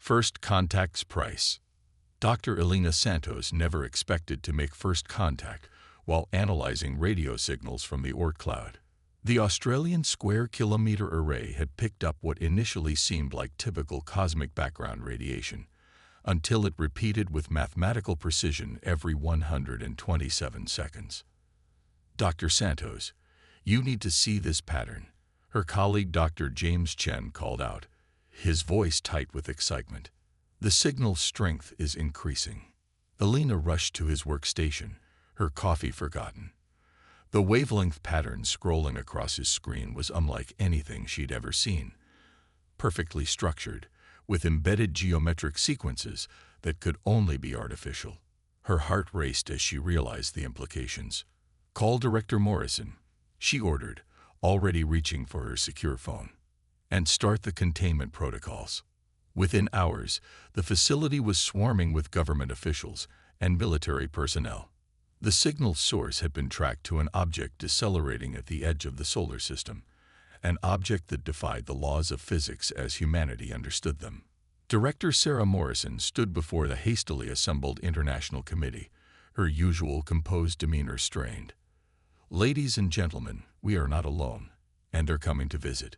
First contact's price. Dr. Elena Santos never expected to make first contact while analyzing radio signals from the Oort cloud. The Australian Square Kilometre Array had picked up what initially seemed like typical cosmic background radiation, until it repeated with mathematical precision every 127 seconds. Dr. Santos, you need to see this pattern, her colleague Dr. James Chen called out, his voice tight with excitement. The signal's strength is increasing. Elena rushed to his workstation, her coffee forgotten. The wavelength pattern scrolling across his screen was unlike anything she'd ever seen. Perfectly structured, with embedded geometric sequences that could only be artificial. Her heart raced as she realized the implications. "Call Director Morrison," she ordered, already reaching for her secure phone. "And start the containment protocols." Within hours, the facility was swarming with government officials and military personnel. The signal's source had been tracked to an object decelerating at the edge of the solar system, an object that defied the laws of physics as humanity understood them. Director Sarah Morrison stood before the hastily assembled International Committee, her usual composed demeanor strained. "Ladies and gentlemen, we are not alone, and they're coming to visit."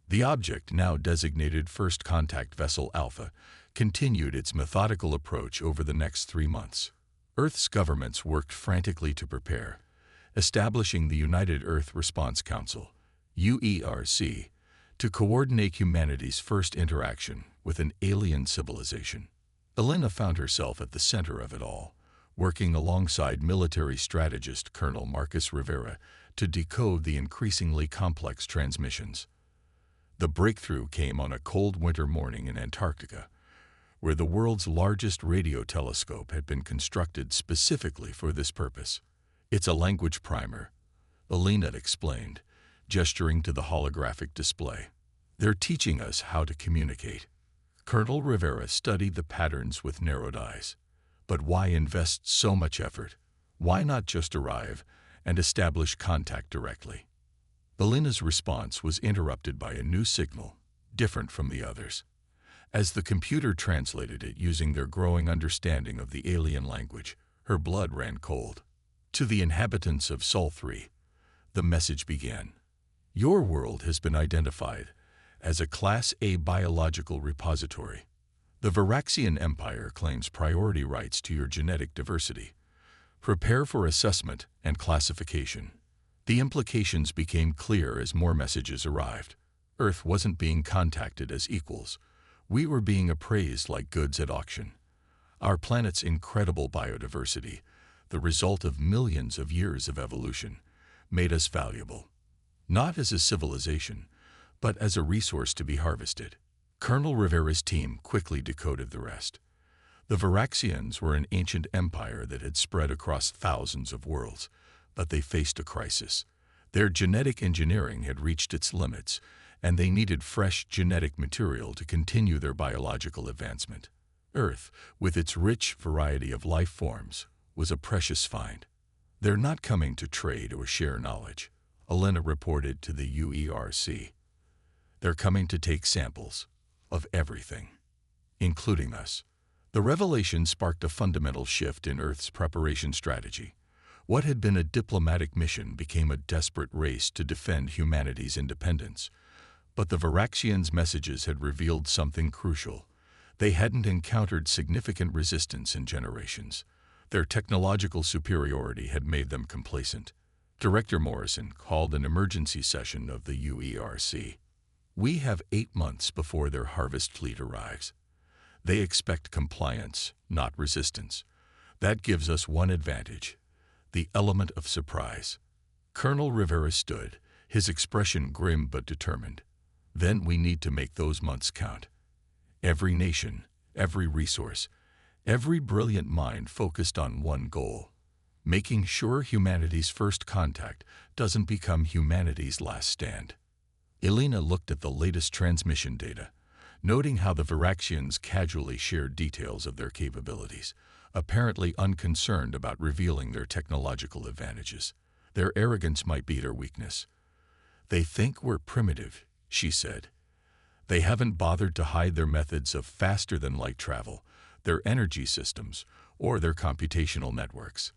The object, now designated First Contact Vessel Alpha, continued its methodical approach over the next 3 months. Earth's governments worked frantically to prepare, establishing the United Earth Response Council, UERC, to coordinate humanity's first interaction with an alien civilization. Elena found herself at the center of it all, working alongside military strategist Colonel Marcus Rivera to decode the increasingly complex transmissions. The breakthrough came on a cold winter morning in Antarctica, where the world's largest radio telescope had been constructed specifically for this purpose. "It's a language primer," Elena explained, gesturing to the holographic display. "They're teaching us how to communicate." Colonel Rivera studied the patterns with narrowed eyes. But why invest so much effort? Why not just arrive and establish contact directly? Elena's response was interrupted by a new signal, different from the others. As the computer translated it using their growing understanding of the alien language, her blood ran cold. "To the inhabitants of Sol 3, the message began. Your world has been identified as a Class A biological repository. The Varaxian Empire claims priority rights to your genetic diversity. Prepare for assessment and classification." The implications became clear as more messages arrived. Earth wasn't being contacted as equals. We were being appraised like goods at auction. Our planet's incredible biodiversity, the result of millions of years of evolution, made us valuable. Not as a civilization, but as a resource to be harvested. Colonel Rivera's team quickly decoded the rest. The Varaxians were an ancient empire that had spread across thousands of worlds, but they faced a crisis. Their genetic engineering had reached its limits, and they needed fresh genetic material to continue their biological advancement. Earth, with its rich variety of life forms, was a precious find. "They're not coming to trade or share knowledge," Elena reported to the UERC. "They're coming to take samples of everything, including us." The revelation sparked a fundamental shift in Earth's preparation strategy. What had been a diplomatic mission became a desperate race to defend humanity's independence. But the Varaxians' messages had revealed something crucial. They hadn't encountered significant resistance in generations. Their technological superiority had made them complacent. Director Morrison called an emergency session of the UERC. "We have 8 months before their harvest fleet arrives. They expect compliance, not resistance. That gives us one advantage: the element of surprise." Colonel Rivera stood, his expression grim but determined. "Then we need to make those months count. Every nation, every resource, every brilliant mind focused on one goal: making sure humanity's first contact doesn't become humanity's last stand." Elena looked at the latest transmission data, noting how the Varaxians casually shared details of their capabilities, apparently unconcerned about revealing their technological advantages. Their arrogance might be their weakness. "They think we're primitive," she said. They haven't bothered to hide their methods of faster-than-light travel, their energy systems, or their computational networks.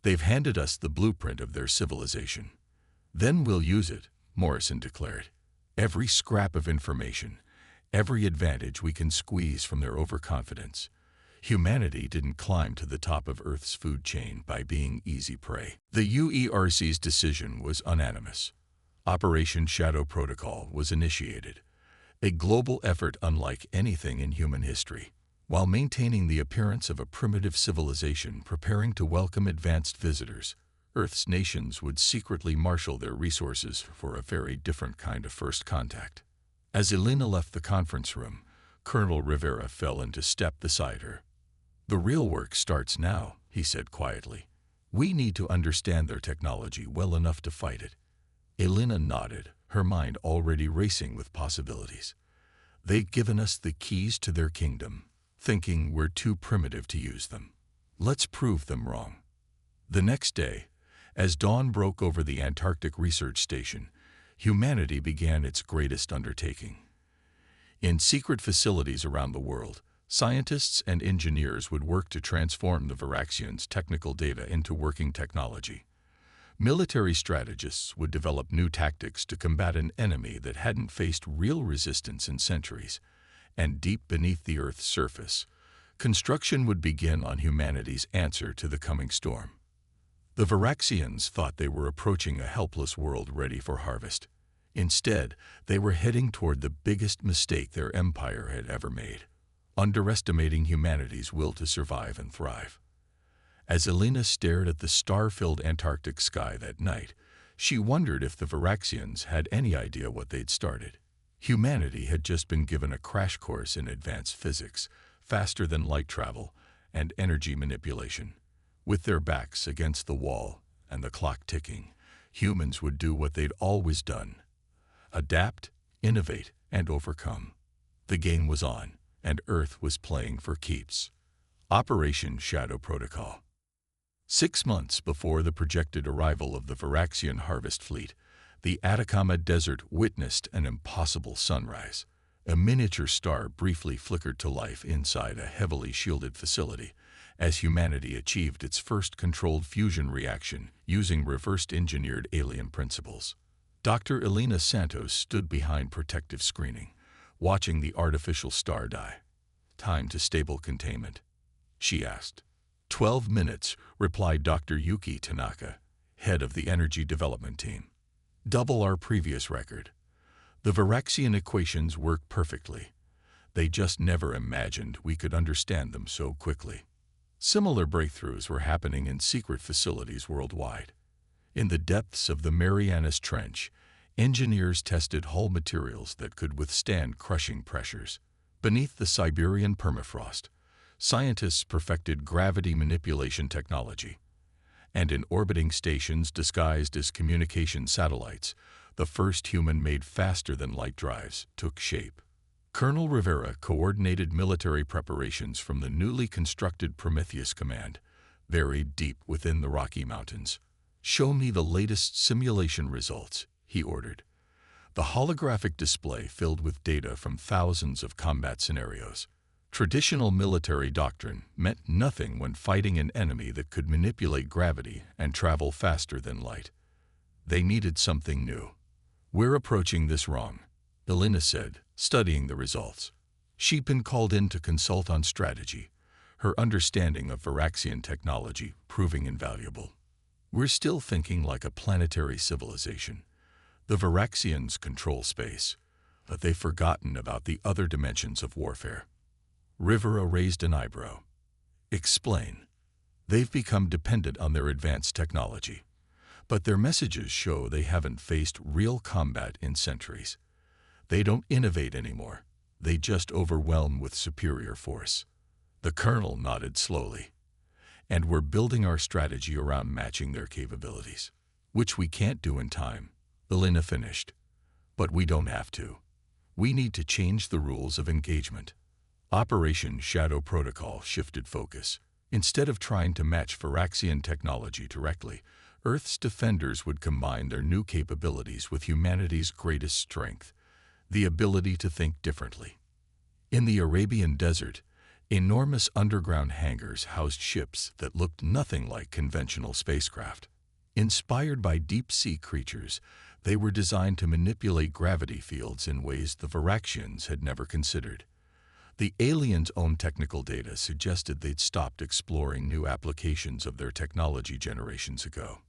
They've handed us the blueprint of their civilization. Then we'll use it, Morrison declared. Every scrap of information, every advantage we can squeeze from their overconfidence. Humanity didn't climb to the top of Earth's food chain by being easy prey. The UERC's decision was unanimous. Operation Shadow Protocol was initiated, a global effort unlike anything in human history. While maintaining the appearance of a primitive civilization preparing to welcome advanced visitors, Earth's nations would secretly marshal their resources for a very different kind of first contact. As Elena left the conference room, Colonel Rivera fell into step beside her. "The real work starts now," he said quietly. "We need to understand their technology well enough to fight it." Elena nodded, her mind already racing with possibilities. "They've given us the keys to their kingdom, thinking we're too primitive to use them. Let's prove them wrong." The next day, as dawn broke over the Antarctic Research Station, humanity began its greatest undertaking. In secret facilities around the world, scientists and engineers would work to transform the Varaxians' technical data into working technology. Military strategists would develop new tactics to combat an enemy that hadn't faced real resistance in centuries. And deep beneath the Earth's surface, construction would begin on humanity's answer to the coming storm. The Varaxians thought they were approaching a helpless world ready for harvest. Instead, they were heading toward the biggest mistake their empire had ever made, underestimating humanity's will to survive and thrive. As Elena stared at the star-filled Antarctic sky that night, she wondered if the Varaxians had any idea what they'd started. Humanity had just been given a crash course in advanced physics, faster-than-light travel, and energy manipulation. With their backs against the wall and the clock ticking, humans would do what they'd always done: adapt, innovate, and overcome. The game was on, and Earth was playing for keeps. Operation Shadow Protocol. 6 months before the projected arrival of the Varaxian harvest fleet, the Atacama Desert witnessed an impossible sunrise. A miniature star briefly flickered to life inside a heavily shielded facility, as humanity achieved its first controlled fusion reaction using reverse-engineered alien principles. Dr. Elena Santos stood behind protective screening, watching the artificial star die. "Time to stable containment?" she asked. 12 minutes, replied Dr. Yuki Tanaka, head of the Energy Development Team. "Double our previous record. The Varaxian equations work perfectly. They just never imagined we could understand them so quickly." Similar breakthroughs were happening in secret facilities worldwide. In the depths of the Marianas Trench, engineers tested hull materials that could withstand crushing pressures. Beneath the Siberian permafrost, scientists perfected gravity manipulation technology. And in orbiting stations disguised as communication satellites, the first human-made faster-than-light drives took shape. Colonel Rivera coordinated military preparations from the newly constructed Prometheus Command, buried deep within the Rocky Mountains. "Show me the latest simulation results," he ordered. The holographic display filled with data from thousands of combat scenarios. Traditional military doctrine meant nothing when fighting an enemy that could manipulate gravity and travel faster than light. They needed something new. "We're approaching this wrong," Elena said, studying the results. She'd been called in to consult on strategy, her understanding of Varaxian technology proving invaluable. "We're still thinking like a planetary civilization. The Varaxians control space, but they've forgotten about the other dimensions of warfare." Rivera raised an eyebrow. "Explain." "They've become dependent on their advanced technology, but their messages show they haven't faced real combat in centuries. They don't innovate anymore. They just overwhelm with superior force." The colonel nodded slowly. "And we're building our strategy around matching their capabilities." "Which we can't do in time," Elena finished. "But we don't have to. We need to change the rules of engagement." Operation Shadow Protocol shifted focus. Instead of trying to match Varaxian technology directly, Earth's defenders would combine their new capabilities with humanity's greatest strength: the ability to think differently. In the Arabian desert, enormous underground hangars housed ships that looked nothing like conventional spacecraft. Inspired by deep-sea creatures, they were designed to manipulate gravity fields in ways the Varaxians had never considered. The aliens' own technical data suggested they'd stopped exploring new applications of their technology generations ago.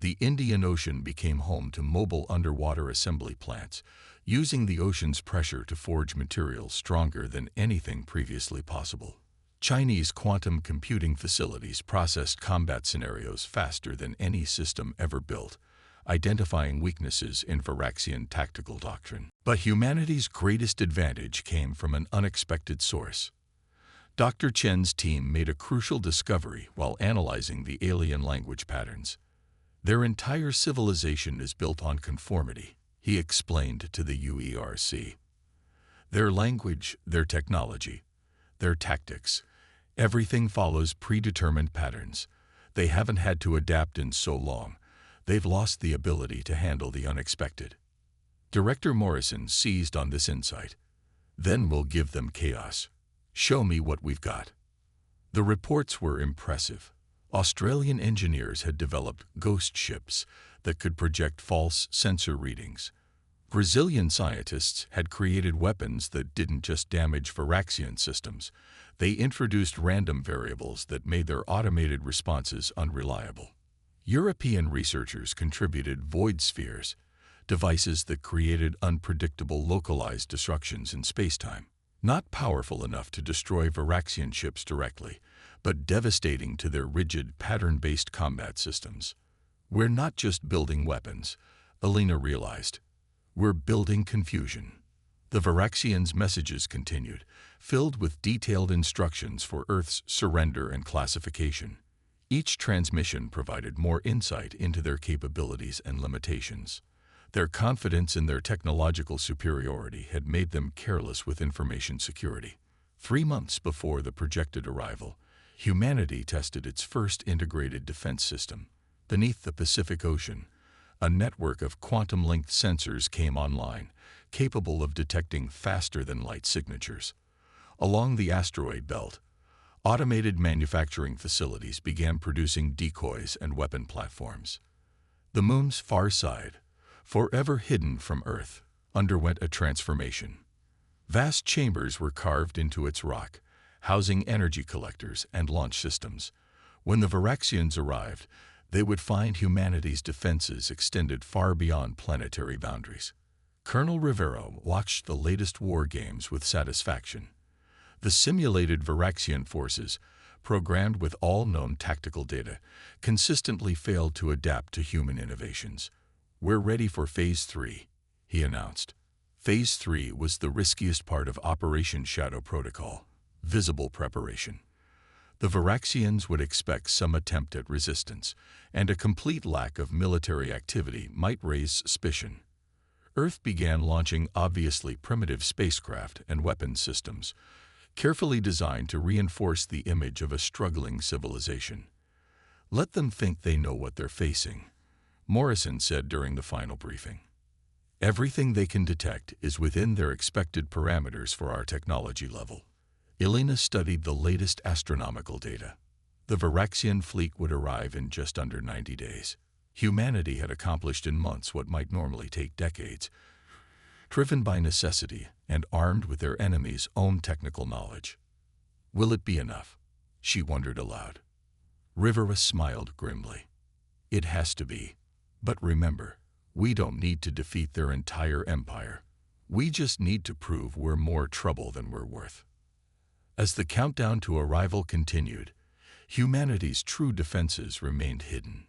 The Indian Ocean became home to mobile underwater assembly plants, using the ocean's pressure to forge materials stronger than anything previously possible. Chinese quantum computing facilities processed combat scenarios faster than any system ever built, identifying weaknesses in Varaxian tactical doctrine. But humanity's greatest advantage came from an unexpected source. Dr. Chen's team made a crucial discovery while analyzing the alien language patterns. Their entire civilization is built on conformity, he explained to the UERC. Their language, their technology, their tactics, everything follows predetermined patterns. They haven't had to adapt in so long. They've lost the ability to handle the unexpected. Director Morrison seized on this insight. Then we'll give them chaos. Show me what we've got. The reports were impressive. Australian engineers had developed ghost ships that could project false sensor readings. Brazilian scientists had created weapons that didn't just damage Varaxian systems. They introduced random variables that made their automated responses unreliable. European researchers contributed void spheres, devices that created unpredictable localized destructions in spacetime. Not powerful enough to destroy Varaxian ships directly, but devastating to their rigid, pattern-based combat systems. We're not just building weapons, Alina realized. We're building confusion. The Varaxians' messages continued, filled with detailed instructions for Earth's surrender and classification. Each transmission provided more insight into their capabilities and limitations. Their confidence in their technological superiority had made them careless with information security. 3 months before the projected arrival, humanity tested its first integrated defense system. Beneath the Pacific Ocean, a network of quantum-linked sensors came online, capable of detecting faster-than-light signatures. Along the asteroid belt, automated manufacturing facilities began producing decoys and weapon platforms. The moon's far side, forever hidden from Earth, underwent a transformation. Vast chambers were carved into its rock, housing energy collectors and launch systems. When the Varaxians arrived, they would find humanity's defenses extended far beyond planetary boundaries. Colonel Rivera watched the latest war games with satisfaction. The simulated Varaxian forces, programmed with all known tactical data, consistently failed to adapt to human innovations. We're ready for Phase 3, he announced. Phase 3 was the riskiest part of Operation Shadow Protocol, visible preparation. The Varaxians would expect some attempt at resistance, and a complete lack of military activity might raise suspicion. Earth began launching obviously primitive spacecraft and weapons systems, carefully designed to reinforce the image of a struggling civilization. Let them think they know what they're facing, Morrison said during the final briefing. Everything they can detect is within their expected parameters for our technology level. Elena studied the latest astronomical data. The Varaxian fleet would arrive in just under 90 days. Humanity had accomplished in months what might normally take decades, driven by necessity and armed with their enemy's own technical knowledge. Will it be enough? She wondered aloud. Rivera smiled grimly. It has to be. But remember, we don't need to defeat their entire empire. We just need to prove we're more trouble than we're worth. As the countdown to arrival continued, humanity's true defenses remained hidden.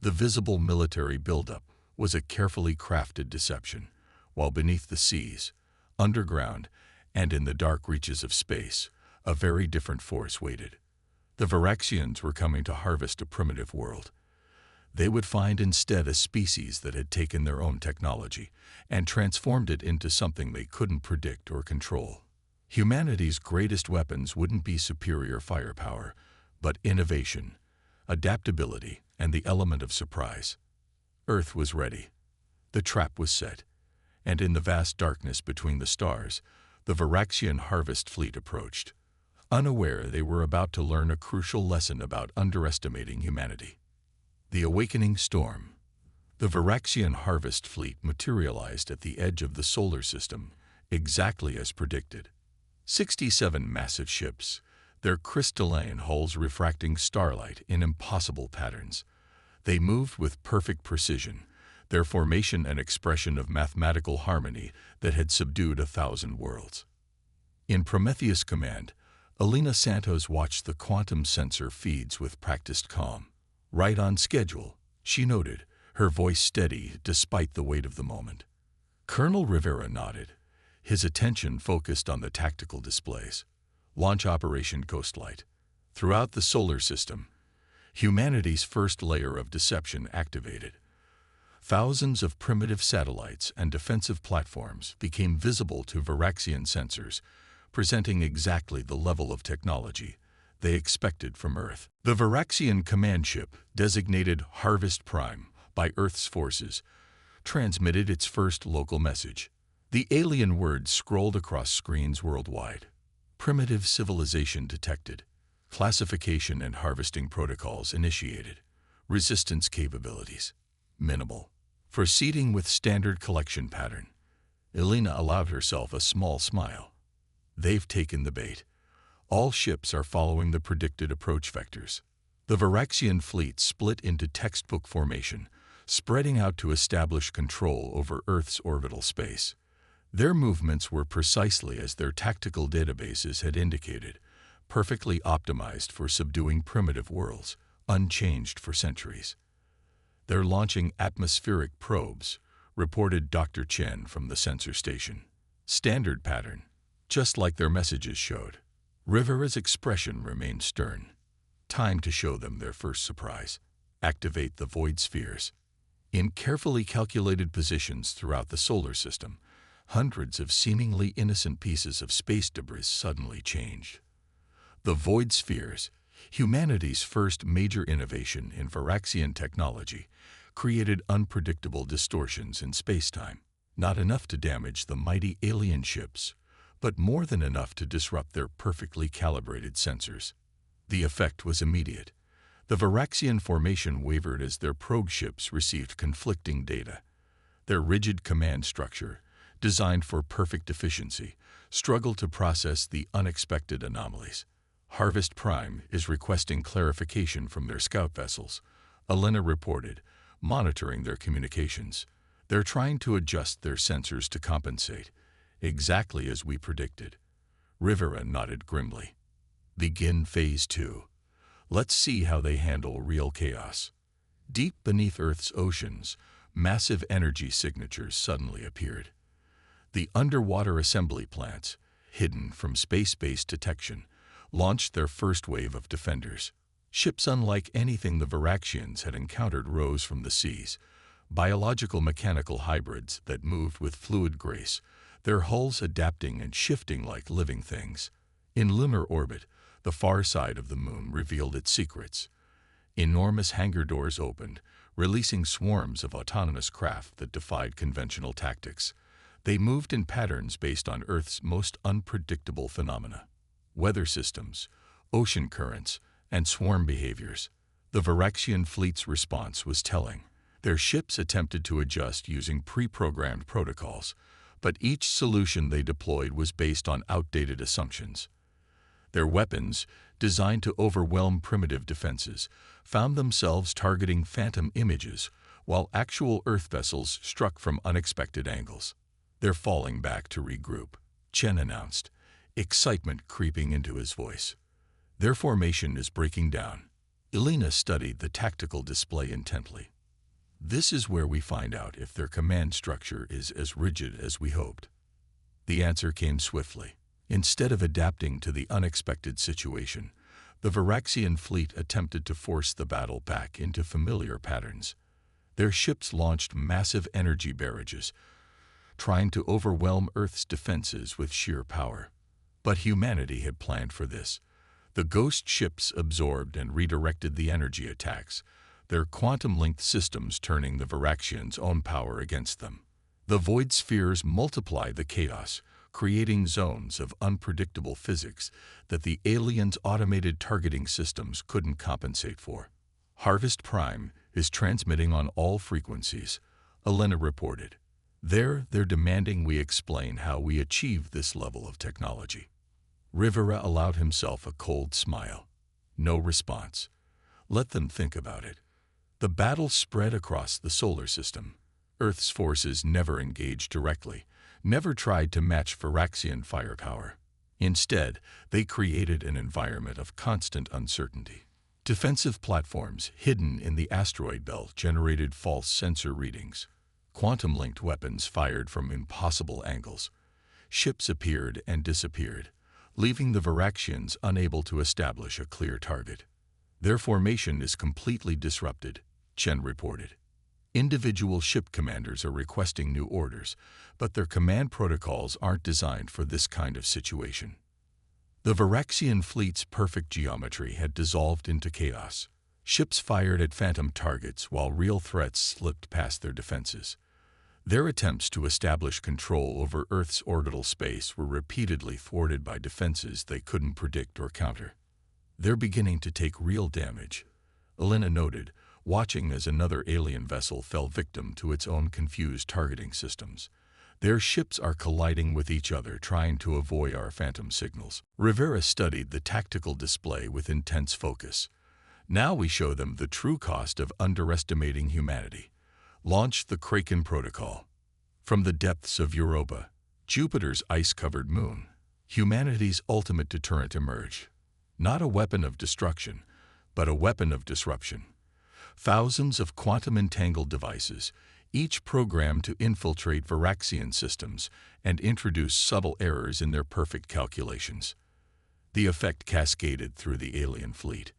The visible military buildup was a carefully crafted deception, while beneath the seas, underground, and in the dark reaches of space, a very different force waited. The Varaxians were coming to harvest a primitive world. They would find instead a species that had taken their own technology and transformed it into something they couldn't predict or control. Humanity's greatest weapons wouldn't be superior firepower, but innovation, adaptability, and the element of surprise. Earth was ready. The trap was set, and in the vast darkness between the stars, the Varaxian harvest fleet approached. Unaware, they were about to learn a crucial lesson about underestimating humanity. The awakening storm. The Varaxian harvest fleet materialized at the edge of the solar system, exactly as predicted. 67 massive ships, their crystalline hulls refracting starlight in impossible patterns. They moved with perfect precision, their formation an expression of mathematical harmony that had subdued 1,000 worlds. In Prometheus Command, Elena Santos watched the quantum sensor feeds with practiced calm. Right on schedule, she noted, her voice steady despite the weight of the moment. Colonel Rivera nodded, his attention focused on the tactical displays. Launch Operation Ghostlight. Throughout the solar system, humanity's first layer of deception activated. Thousands of primitive satellites and defensive platforms became visible to Varaxian sensors, presenting exactly the level of technology they expected from Earth. The Varaxian command ship, designated Harvest Prime by Earth's forces, transmitted its first local message. The alien words scrolled across screens worldwide. Primitive civilization detected. Classification and harvesting protocols initiated. Resistance capabilities minimal. Proceeding with standard collection pattern. Elena allowed herself a small smile. They've taken the bait. All ships are following the predicted approach vectors. The Varaxian fleet split into textbook formation, spreading out to establish control over Earth's orbital space. Their movements were precisely as their tactical databases had indicated, perfectly optimized for subduing primitive worlds, unchanged for centuries. They're launching atmospheric probes, reported Dr. Chen from the sensor station. Standard pattern, just like their messages showed. Rivera's expression remained stern. Time to show them their first surprise. Activate the void spheres. In carefully calculated positions throughout the solar system, hundreds of seemingly innocent pieces of space debris suddenly changed. The void spheres, humanity's first major innovation in Varaxian technology, created unpredictable distortions in space-time, not enough to damage the mighty alien ships, but more than enough to disrupt their perfectly calibrated sensors. The effect was immediate. The Varaxian formation wavered as their probe ships received conflicting data. Their rigid command structure, designed for perfect efficiency, struggled to process the unexpected anomalies. Harvest Prime is requesting clarification from their scout vessels, Elena reported, monitoring their communications. They're trying to adjust their sensors to compensate, exactly as we predicted. Rivera nodded grimly. Begin Phase 2. Let's see how they handle real chaos. Deep beneath Earth's oceans, massive energy signatures suddenly appeared. The underwater assembly plants, hidden from space-based detection, launched their first wave of defenders. Ships unlike anything the Varaxians had encountered rose from the seas, biological mechanical hybrids that moved with fluid grace, their hulls adapting and shifting like living things. In lunar orbit, the far side of the moon revealed its secrets. Enormous hangar doors opened, releasing swarms of autonomous craft that defied conventional tactics. They moved in patterns based on Earth's most unpredictable phenomena. Weather systems, ocean currents, and swarm behaviors. The Varaxian fleet's response was telling. Their ships attempted to adjust using pre-programmed protocols, but each solution they deployed was based on outdated assumptions. Their weapons, designed to overwhelm primitive defenses, found themselves targeting phantom images, while actual Earth vessels struck from unexpected angles. They're falling back to regroup, Chen announced, excitement creeping into his voice. Their formation is breaking down. Elena studied the tactical display intently. This is where we find out if their command structure is as rigid as we hoped. The answer came swiftly. Instead of adapting to the unexpected situation, the Varaxian fleet attempted to force the battle back into familiar patterns. Their ships launched massive energy barrages, trying to overwhelm Earth's defenses with sheer power. But humanity had planned for this. The ghost ships absorbed and redirected the energy attacks, their quantum-linked systems turning the Varaxians' own power against them. The void spheres multiply the chaos, creating zones of unpredictable physics that the aliens' automated targeting systems couldn't compensate for. Harvest Prime is transmitting on all frequencies, Elena reported. They're demanding we explain how we achieved this level of technology. Rivera allowed himself a cold smile. No response. Let them think about it. The battle spread across the solar system. Earth's forces never engaged directly, never tried to match Varaxian firepower. Instead, they created an environment of constant uncertainty. Defensive platforms hidden in the asteroid belt generated false sensor readings. Quantum-linked weapons fired from impossible angles. Ships appeared and disappeared, leaving the Varaxians unable to establish a clear target. Their formation is completely disrupted, Chen reported. Individual ship commanders are requesting new orders, but their command protocols aren't designed for this kind of situation. The Varaxian fleet's perfect geometry had dissolved into chaos. Ships fired at phantom targets while real threats slipped past their defenses. Their attempts to establish control over Earth's orbital space were repeatedly thwarted by defenses they couldn't predict or counter. They're beginning to take real damage, Elena noted, watching as another alien vessel fell victim to its own confused targeting systems. Their ships are colliding with each other, trying to avoid our phantom signals. Rivera studied the tactical display with intense focus. Now we show them the true cost of underestimating humanity. Launch the Kraken Protocol. From the depths of Europa, Jupiter's ice-covered moon, humanity's ultimate deterrent emerged. Not a weapon of destruction, but a weapon of disruption. Thousands of quantum-entangled devices, each programmed to infiltrate Varaxian systems and introduce subtle errors in their perfect calculations. The effect cascaded through the alien fleet.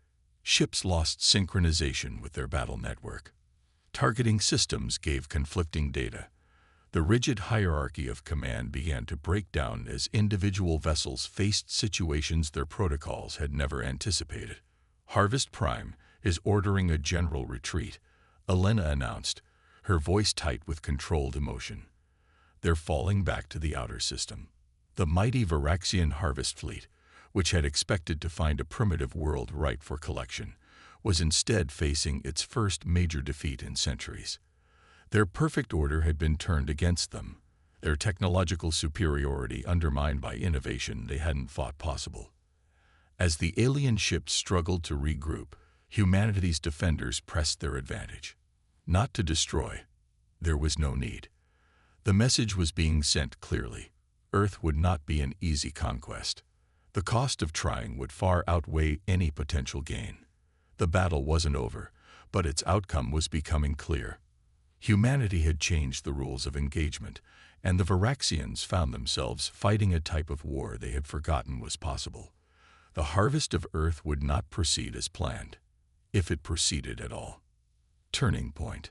Ships lost synchronization with their battle network. Targeting systems gave conflicting data. The rigid hierarchy of command began to break down as individual vessels faced situations their protocols had never anticipated. Harvest Prime is ordering a general retreat, Elena announced, her voice tight with controlled emotion. They're falling back to the outer system. The mighty Varaxian Harvest Fleet, which had expected to find a primitive world ripe for collection, was instead facing its first major defeat in centuries. Their perfect order had been turned against them, their technological superiority undermined by innovation they hadn't thought possible. As the alien ships struggled to regroup, humanity's defenders pressed their advantage. Not to destroy. There was no need. The message was being sent clearly. Earth would not be an easy conquest. The cost of trying would far outweigh any potential gain. The battle wasn't over, but its outcome was becoming clear. Humanity had changed the rules of engagement, and the Varaxians found themselves fighting a type of war they had forgotten was possible. The harvest of Earth would not proceed as planned, if it proceeded at all. Turning point.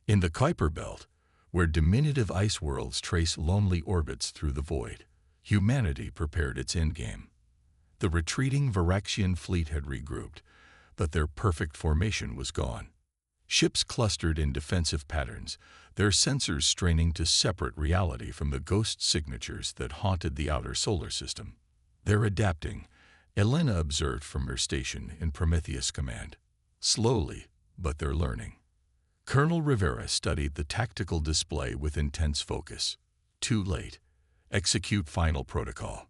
In the Kuiper Belt, where diminutive ice worlds trace lonely orbits through the void, humanity prepared its endgame. The retreating Varaxian fleet had regrouped, but their perfect formation was gone. Ships clustered in defensive patterns, their sensors straining to separate reality from the ghost signatures that haunted the outer solar system. They're adapting, Elena observed from her station in Prometheus Command. Slowly, but they're learning. Colonel Rivera studied the tactical display with intense focus. Too late. Execute final protocol.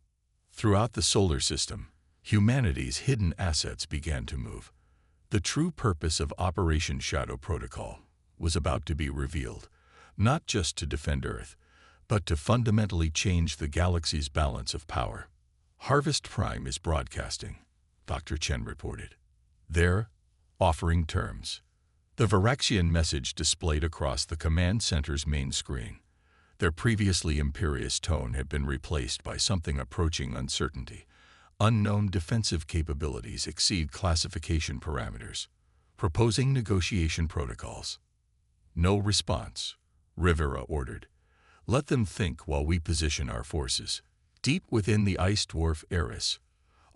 Throughout the solar system, humanity's hidden assets began to move. The true purpose of Operation Shadow Protocol was about to be revealed, not just to defend Earth, but to fundamentally change the galaxy's balance of power. Harvest Prime is broadcasting, Dr. Chen reported. They're offering terms. The Varaxian message displayed across the command center's main screen. Their previously imperious tone had been replaced by something approaching uncertainty. Unknown defensive capabilities exceed classification parameters. Proposing negotiation protocols. No response, Rivera ordered. Let them think while we position our forces. Deep within the ice dwarf Eris,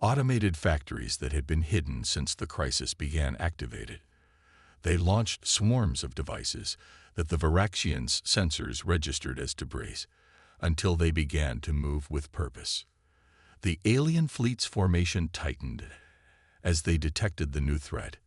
automated factories that had been hidden since the crisis began activated. They launched swarms of devices that the Varaxians' sensors registered as debris, until they began to move with purpose. The alien fleet's formation tightened as they detected the new threat,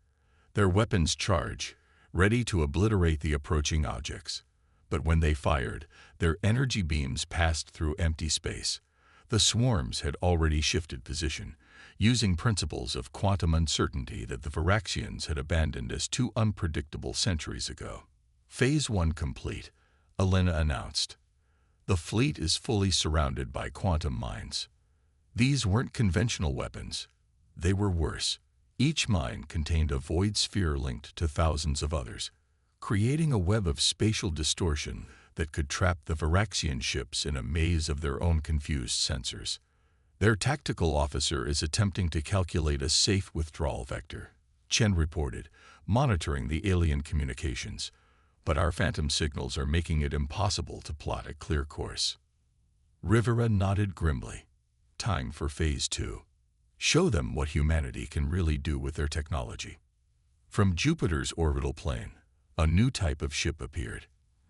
their weapons charged, ready to obliterate the approaching objects. But when they fired, their energy beams passed through empty space. The swarms had already shifted position, using principles of quantum uncertainty that the Varaxians had abandoned as too unpredictable centuries ago. Phase 1 complete, Elena announced. The fleet is fully surrounded by quantum mines. These weren't conventional weapons. They were worse. Each mine contained a void sphere linked to thousands of others, creating a web of spatial distortion that could trap the Varaxian ships in a maze of their own confused sensors. Their tactical officer is attempting to calculate a safe withdrawal vector, Chen reported, monitoring the alien communications. But our phantom signals are making it impossible to plot a clear course. Rivera nodded grimly. Time for Phase 2. Show them what humanity can really do with their technology. From Jupiter's orbital plane, a new type of ship appeared.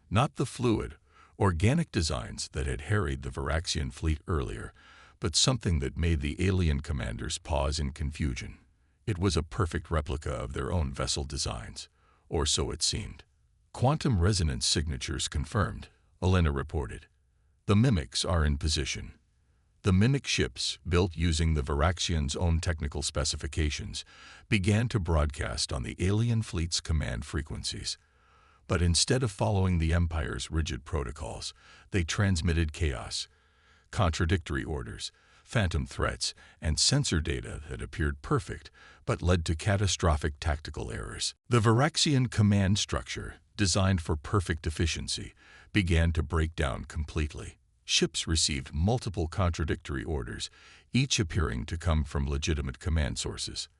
Not the fluid, organic designs that had harried the Varaxian fleet earlier, but something that made the alien commanders pause in confusion. It was a perfect replica of their own vessel designs, or so it seemed. Quantum resonance signatures confirmed, Elena reported. The mimics are in position. The mimic ships, built using the Varaxians' own technical specifications, began to broadcast on the alien fleet's command frequencies. But instead of following the Empire's rigid protocols, they transmitted chaos, contradictory orders, phantom threats, and sensor data that appeared perfect but led to catastrophic tactical errors. The Varaxian command structure, designed for perfect efficiency, began to break down completely. Ships received multiple contradictory orders, each appearing to come from legitimate command sources.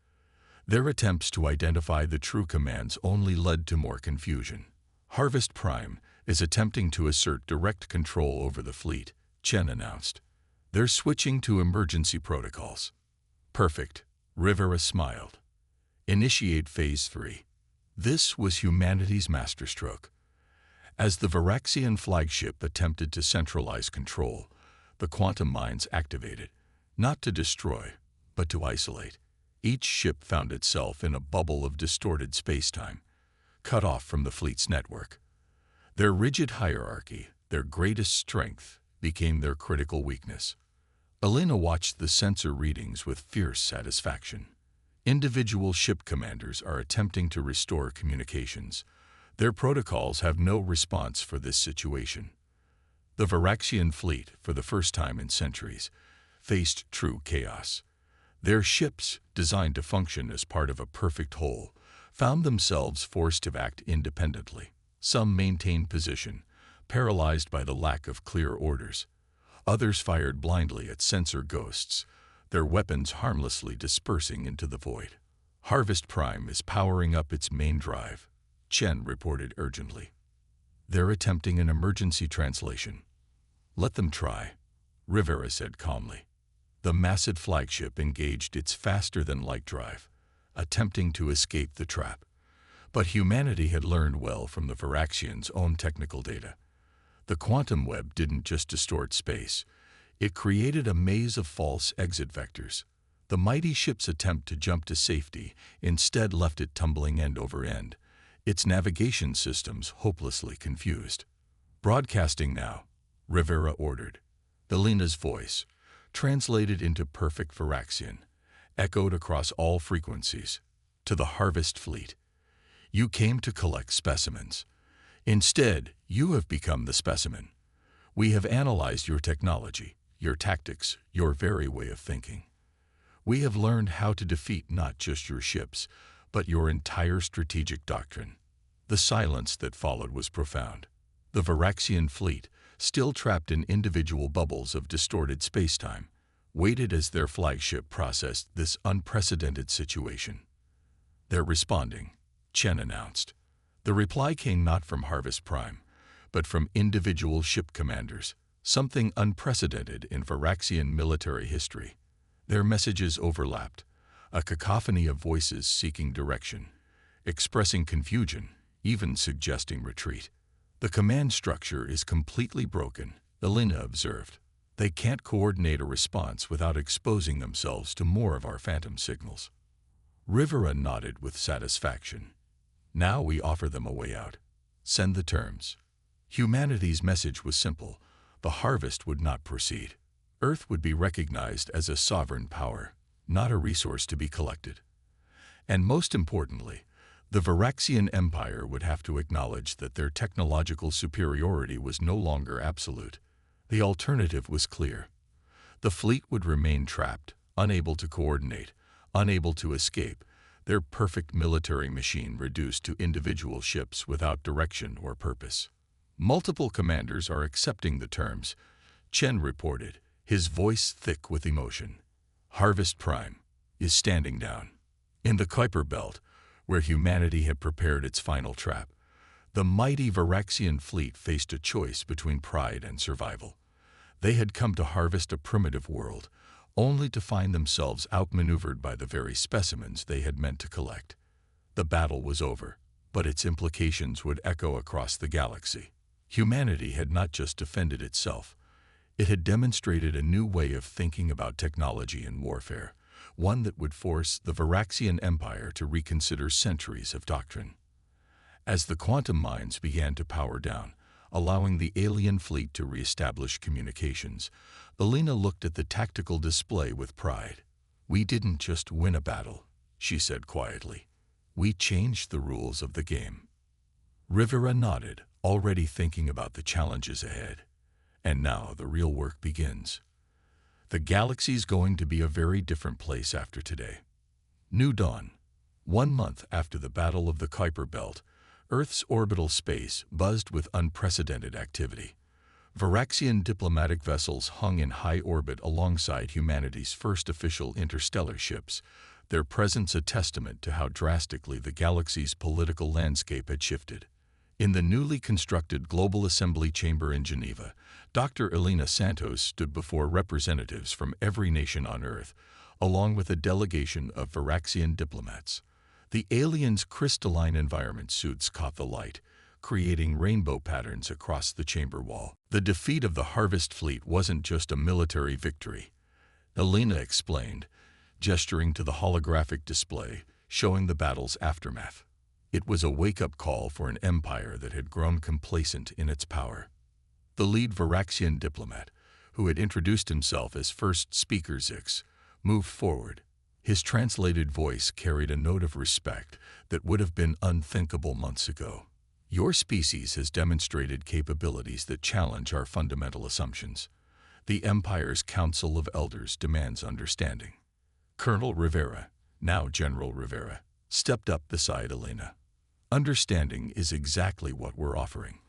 Their attempts to identify the true commands only led to more confusion. Harvest Prime is attempting to assert direct control over the fleet, Chen announced. They're switching to emergency protocols. Perfect, Rivera smiled. Initiate Phase 3. This was humanity's masterstroke. As the Varaxian flagship attempted to centralize control, the quantum mines activated, not to destroy, but to isolate. Each ship found itself in a bubble of distorted spacetime, cut off from the fleet's network. Their rigid hierarchy, their greatest strength, became their critical weakness. Elena watched the sensor readings with fierce satisfaction. Individual ship commanders are attempting to restore communications. Their protocols have no response for this situation. The Varaxian fleet, for the first time in centuries, faced true chaos. Their ships, designed to function as part of a perfect whole, found themselves forced to act independently. Some maintained position, paralyzed by the lack of clear orders. Others fired blindly at sensor ghosts, their weapons harmlessly dispersing into the void. Harvest Prime is powering up its main drive, Chen reported urgently. They're attempting an emergency translation. Let them try, Rivera said calmly. The massive flagship engaged its faster-than-light drive, attempting to escape the trap. But humanity had learned well from the Varaxians' own technical data. The quantum web didn't just distort space. It created a maze of false exit vectors. The mighty ship's attempt to jump to safety instead left it tumbling end over end, its navigation systems hopelessly confused. Broadcasting now, Rivera ordered. Elena's voice, translated into perfect Varaxian, echoed across all frequencies. To the Harvest Fleet. You came to collect specimens. Instead, you have become the specimen. We have analyzed your technology, your tactics, your very way of thinking. We have learned how to defeat not just your ships, but your entire strategic doctrine. The silence that followed was profound. The Varaxian fleet, still trapped in individual bubbles of distorted spacetime, waited as their flagship processed this unprecedented situation. They're responding, Chen announced. The reply came not from Harvest Prime, but from individual ship commanders, something unprecedented in Varaxian military history. Their messages overlapped, a cacophony of voices seeking direction. expressing confusion, even suggesting retreat. "The command structure is completely broken," Elena observed. "They can't coordinate a response without exposing themselves to more of our phantom signals." Rivera nodded with satisfaction. "Now we offer them a way out. Send the terms." Humanity's message was simple. The harvest would not proceed. Earth would be recognized as a sovereign power, not a resource to be collected. And most importantly, the Varaxian Empire would have to acknowledge that their technological superiority was no longer absolute. The alternative was clear. The fleet would remain trapped, unable to coordinate, unable to escape, their perfect military machine reduced to individual ships without direction or purpose. "Multiple commanders are accepting the terms," Chen reported, his voice thick with emotion. "Harvest Prime is standing down." In the Kuiper Belt, where humanity had prepared its final trap, the mighty Varaxian fleet faced a choice between pride and survival. They had come to harvest a primitive world, only to find themselves outmaneuvered by the very specimens they had meant to collect. The battle was over, but its implications would echo across the galaxy. Humanity had not just defended itself. It had demonstrated a new way of thinking about technology and warfare, one that would force the Varaxian Empire to reconsider centuries of doctrine. As the quantum mines began to power down, allowing the alien fleet to reestablish communications, Elena looked at the tactical display with pride. "We didn't just win a battle," she said quietly. "We changed the rules of the game." Rivera nodded, already thinking about the challenges ahead. "And now the real work begins. The galaxy's going to be a very different place after today." New dawn. 1 month after the Battle of the Kuiper Belt, Earth's orbital space buzzed with unprecedented activity. Varaxian diplomatic vessels hung in high orbit alongside humanity's first official interstellar ships, their presence a testament to how drastically the galaxy's political landscape had shifted. In the newly constructed Global Assembly Chamber in Geneva, Dr. Elena Santos stood before representatives from every nation on Earth, along with a delegation of Varaxian diplomats. The aliens' crystalline environment suits caught the light, creating rainbow patterns across the chamber wall. The defeat of the Harvest Fleet wasn't just a military victory, Elena explained, gesturing to the holographic display showing the battle's aftermath. It was a wake-up call for an empire that had grown complacent in its power. The lead Varaxian diplomat, who had introduced himself as First Speaker Zix, moved forward. His translated voice carried a note of respect that would have been unthinkable months ago. "Your species has demonstrated capabilities that challenge our fundamental assumptions. The Empire's Council of Elders demands understanding." Colonel Rivera, now General Rivera, stepped up beside Elena. "Understanding is exactly what we're offering,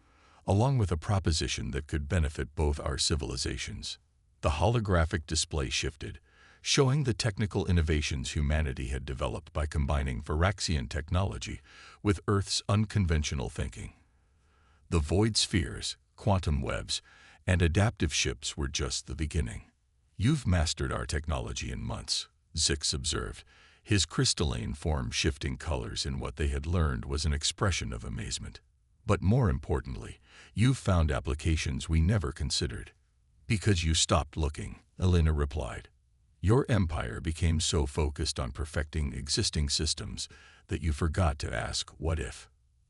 along with a proposition that could benefit both our civilizations." The holographic display shifted, showing the technical innovations humanity had developed by combining Varaxian technology with Earth's unconventional thinking. The void spheres, quantum webs, and adaptive ships were just the beginning. "You've mastered our technology in months," Zix observed, his crystalline form shifting colors in what they had learned was an expression of amazement. "But more importantly, you've found applications we never considered." "Because you stopped looking," Elena replied. "Your empire became so focused on perfecting existing systems that you forgot to ask, what if?"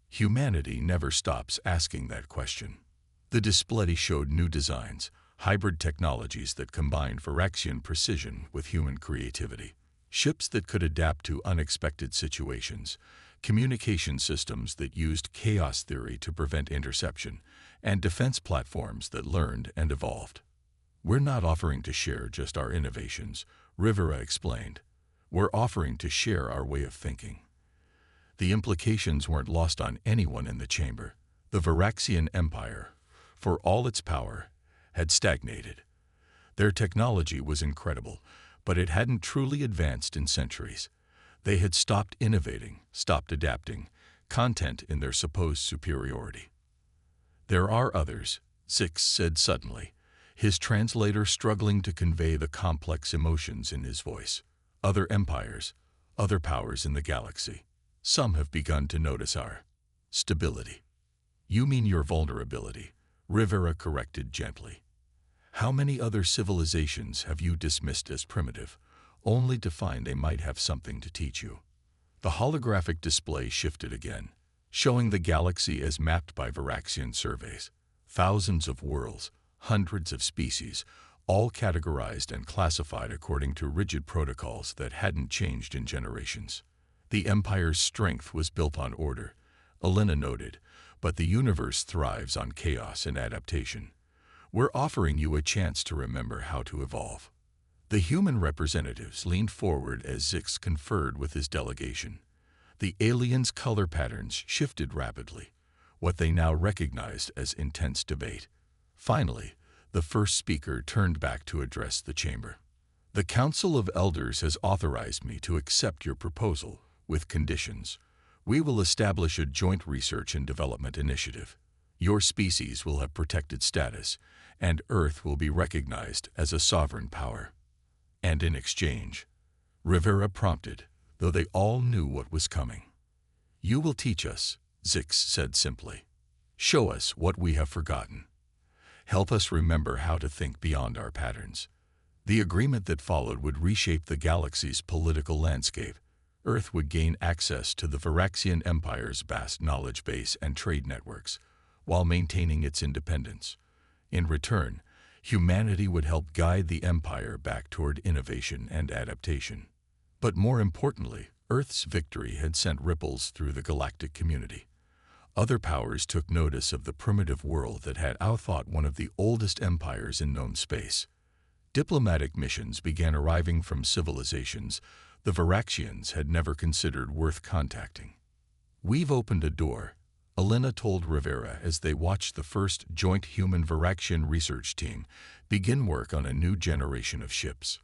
Humanity never stops asking that question. The display showed new designs, hybrid technologies that combined Varaxian precision with human creativity. Ships that could adapt to unexpected situations, communication systems that used chaos theory to prevent interception, and defense platforms that learned and evolved. "We're not offering to share just our innovations," Rivera explained. "We're offering to share our way of thinking." The implications weren't lost on anyone in the chamber. The Varaxian Empire, for all its power, had stagnated. Their technology was incredible, but it hadn't truly advanced in centuries. They had stopped innovating, stopped adapting, content in their supposed superiority. "There are others," Zix said suddenly, his translator struggling to convey the complex emotions in his voice. "Other empires, other powers in the galaxy." Some have begun to notice our stability. You mean your vulnerability, Rivera corrected gently. How many other civilizations have you dismissed as primitive, only to find they might have something to teach you? The holographic display shifted again, showing the galaxy as mapped by Varaxian surveys. Thousands of worlds, hundreds of species, all categorized and classified according to rigid protocols that hadn't changed in generations. The Empire's strength was built on order, Elena noted, but the universe thrives on chaos and adaptation. We're offering you a chance to remember how to evolve. The human representatives leaned forward as Zix conferred with his delegation. The aliens' color patterns shifted rapidly, what they now recognized as intense debate. Finally, the first speaker turned back to address the chamber. The Council of Elders has authorized me to accept your proposal, with conditions. We will establish a joint research and development initiative. Your species will have protected status, and Earth will be recognized as a sovereign power. And in exchange, Rivera prompted, though they all knew what was coming. You will teach us, Zix said simply. Show us what we have forgotten. Help us remember how to think beyond our patterns. The agreement that followed would reshape the galaxy's political landscape. Earth would gain access to the Varaxian Empire's vast knowledge base and trade networks, while maintaining its independence. In return, humanity would help guide the Empire back toward innovation and adaptation. But more importantly, Earth's victory had sent ripples through the galactic community. Other powers took notice of the primitive world that had outthought one of the oldest empires in known space. Diplomatic missions began arriving from civilizations the Varaxians had never considered worth contacting. We've opened a door, Elena told Rivera as they watched the first joint human-Varaxian research team begin work on a new generation of ships.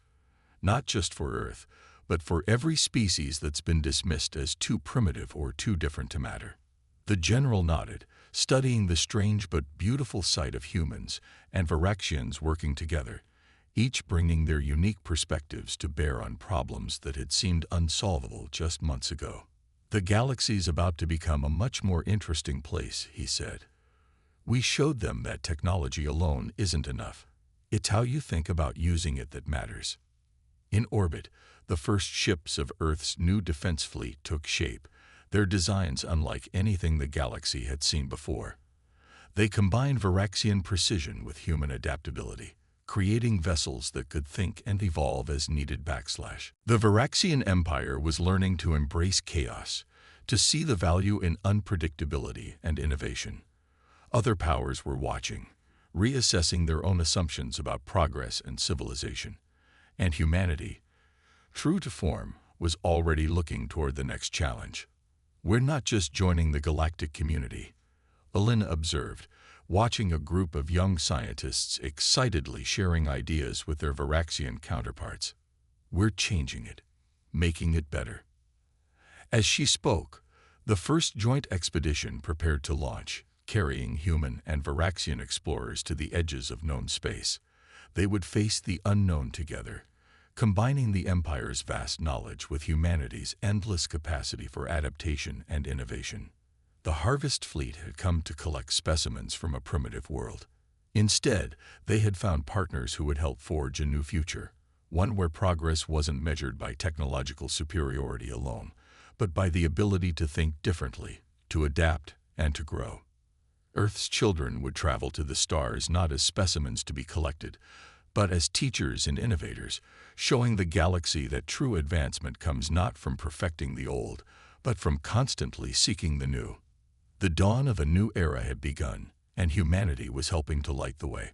Not just for Earth, but for every species that's been dismissed as too primitive or too different to matter. The general nodded, studying the strange but beautiful sight of humans and Varaxians working together, each bringing their unique perspectives to bear on problems that had seemed unsolvable just months ago. The galaxy's about to become a much more interesting place, he said. We showed them that technology alone isn't enough. It's how you think about using it that matters. In orbit, the first ships of Earth's new defense fleet took shape, their designs unlike anything the galaxy had seen before. They combined Varaxian precision with human adaptability, creating vessels that could think and evolve as needed. The Varaxian Empire was learning to embrace chaos, to see the value in unpredictability and innovation. Other powers were watching, reassessing their own assumptions about progress and civilization. And humanity, true to form, was already looking toward the next challenge. We're not just joining the galactic community, Elena observed, watching a group of young scientists excitedly sharing ideas with their Varaxian counterparts. We're changing it, making it better. As she spoke, the first joint expedition prepared to launch, carrying human and Varaxian explorers to the edges of known space. They would face the unknown together, combining the Empire's vast knowledge with humanity's endless capacity for adaptation and innovation. The Harvest Fleet had come to collect specimens from a primitive world. Instead, they had found partners who would help forge a new future, one where progress wasn't measured by technological superiority alone, but by the ability to think differently, to adapt, and to grow. Earth's children would travel to the stars not as specimens to be collected, but as teachers and innovators, showing the galaxy that true advancement comes not from perfecting the old, but from constantly seeking the new. The dawn of a new era had begun, and humanity was helping to light the way.